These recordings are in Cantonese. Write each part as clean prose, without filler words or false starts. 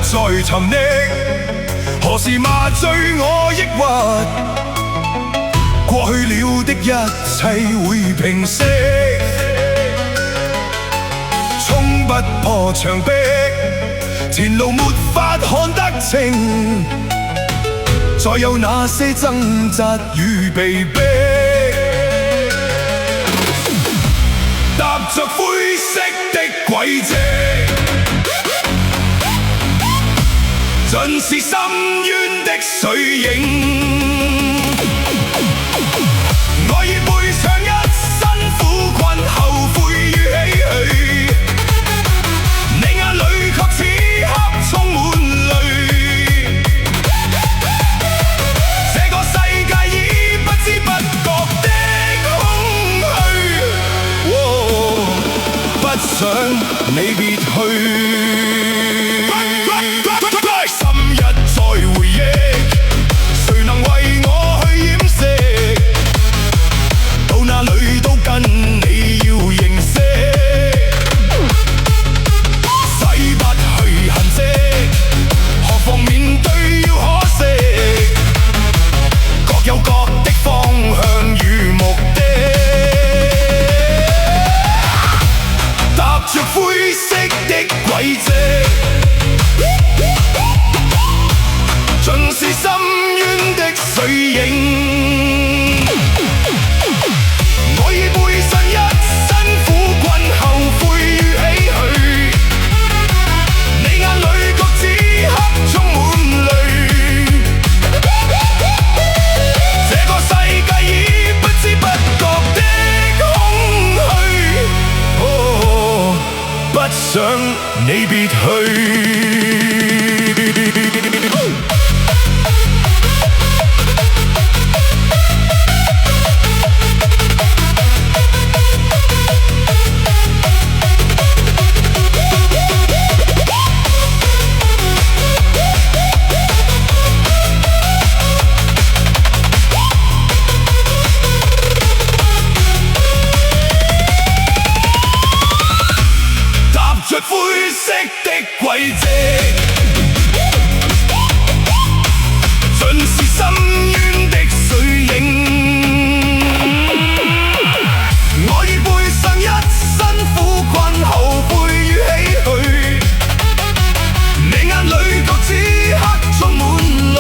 在沉溺，何時麻醉我抑鬱？過去了的一切會平息，衝不破牆壁，前路沒法看得清，再有那些掙扎與被逼，踏着灰色的軌跡，盡是深淵的水影。我已背上一身苦困、後悔與唏噓，你眼裏卻此刻充滿淚。這個世界已不知不覺的空虛，不想你別去。灰色的軌跡，盡是深淵的水影。我已背上一身苦困、後悔與唏噓，你眼裏卻此刻充滿淚。這個世界已不知不覺的空虛，不想你別去。灰色的軌跡，盡是深淵的水影。我已背上一身苦困、後悔與唏噓，你眼裏卻此刻充滿淚。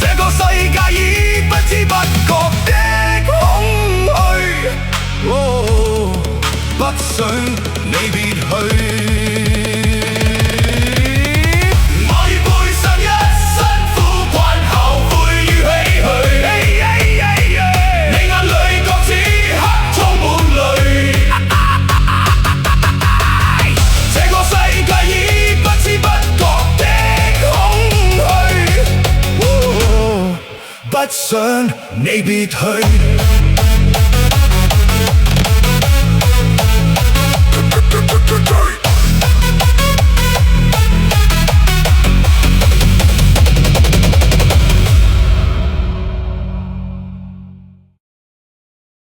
這個世界已不知不覺的空虛，不想你別去。我已背上一身苦困、後悔與唏噓，你眼裏卻此刻充滿淚。這個世界已不知不覺的空虛，不想你別去。